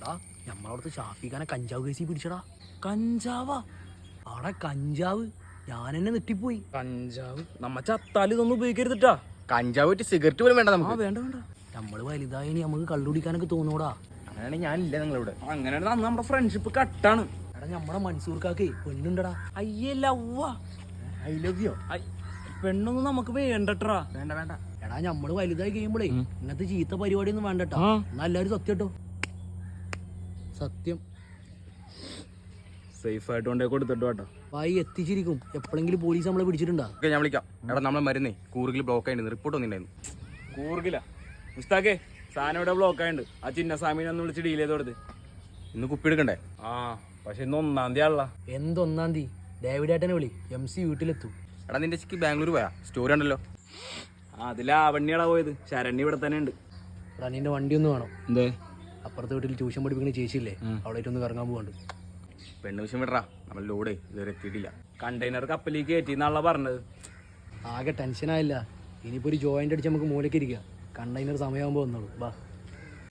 എടാ നമ്മളവിടുത്തെ ഷാഫിഖാനെ കഞ്ചാവ് കേസി പിടിച്ചടാ. കഞ്ചാവാ? ആടാ കഞ്ചാവ്. ഞാൻ എന്നെ നെട്ടിപ്പോയി. കഞ്ചാവ് നമ്മ ചത്താല് ഇതൊന്നും ഉപയോഗിക്കരുതിട്ടാ. കഞ്ചാവ് പറ്റി സിഗരറ്റ് പോലും വേണ്ട നമുക്ക്. വേണ്ട വേണ്ട. നമ്മള് വലുതായി നമുക്ക് കള്ളുടിക്കാനൊക്കെ തോന്നൂടാ. അങ്ങനെയാണെങ്കിൽ ഞാനില്ല നിങ്ങളിവിടെ. അങ്ങനെയാണെങ്കിൽ അന്ന് നമ്മുടെ ഫ്രണ്ട്ഷിപ്പ് കട്ടാണ്. എടാ നമ്മുടെ മൻസൂർക്കാക്കേ പെണ്ണുണ്ടടാ. അയ്യേ ലവ്വാ. I love you. പെണ്ണൊന്നും നമുക്ക് വേണ്ടട്ടാ. വേണ്ട വേണ്ട. എടാ നമ്മള് വലുതായി കഴിയുമ്പോഴേ ഇങ്ങനത്തെ ചീത്ത പരിപാടി ഒന്നും വേണ്ടട്ടാ. എന്നാ എല്ലാരും സത്യം കേട്ടോ. സത്യം സേഫ് ആയിട്ട് കൊണ്ടേ കൊടുത്തിട്ടോ കേട്ടോ. വായി എത്തിച്ചിരിക്കും. എപ്പോഴെങ്കിലും പോലീസ് നമ്മളെ പിടിച്ചിട്ടുണ്ടാ? ഞാൻ വിളിക്കാം. എടാ നമ്മളെ മരുന്നേ കൂർഗിൽ ബ്ലോക്ക് ആയിരുന്നു. റിപ്പോർട്ട് വന്നിട്ടുണ്ടായിരുന്നു. കൂർഗില മുസ്താഖേ സാധനം ഇവിടെ ബ്ലോക്ക് ആയിട്ടുണ്ട്. ആ ചിന്നസ്വാമിനെ ഒന്ന് വിളിച്ച് ഡീൽ ചെയ്ത് കൊടുത്ത്. ഇന്ന് കുപ്പി എടുക്കണ്ടേ? പക്ഷെ ഇന്ന് 1-ാം തീയതി ആണല്ലോ. എന്തൊന്നാം തീയതി? ഡേവിഡേട്ടനെ വിളി. MC വീട്ടിലെത്തും. എടാ നിന്റെ ചിക്ക് ബാംഗ്ലൂർ പോയാ? സ്റ്റോറി ഉണ്ടല്ലോ. അതിലാ വണ്ണിയാളാ പോയത്. ശരണ്യ ഇവിടെ തന്നെ ഉണ്ട്. റണ്ണിന്റെ വണ്ടി ഒന്ന് വേണം. എന്തേ? അപ്പുറത്തെ വീട്ടിൽ ട്യൂഷൻ പഠിപ്പിക്കുന്ന ചേച്ചിയില്ലേ, അവിടെ ഒന്ന് കറങ്ങാൻ പോകണ്ട്. പെണ്ണ് വിഷയം വിടറാ. നമ്മൾ ലോഡ് ഇതുവരെ എത്തിയിട്ടില്ല. കണ്ടെയ്നർ കപ്പലിലേക്ക് കയറ്റിന്നാണല്ലോ പറഞ്ഞത്. ആകെ ടെൻഷനായില്ല. ഇനിയിപ്പോൾ ഒരു ജോയിന്റ് അടിച്ച് നമുക്ക് മൂലയ്ക്ക് ഇരിക്കുക. കണ്ടെയ്നർ സമയമാകുമ്പോൾ വന്നോളൂ. വാ.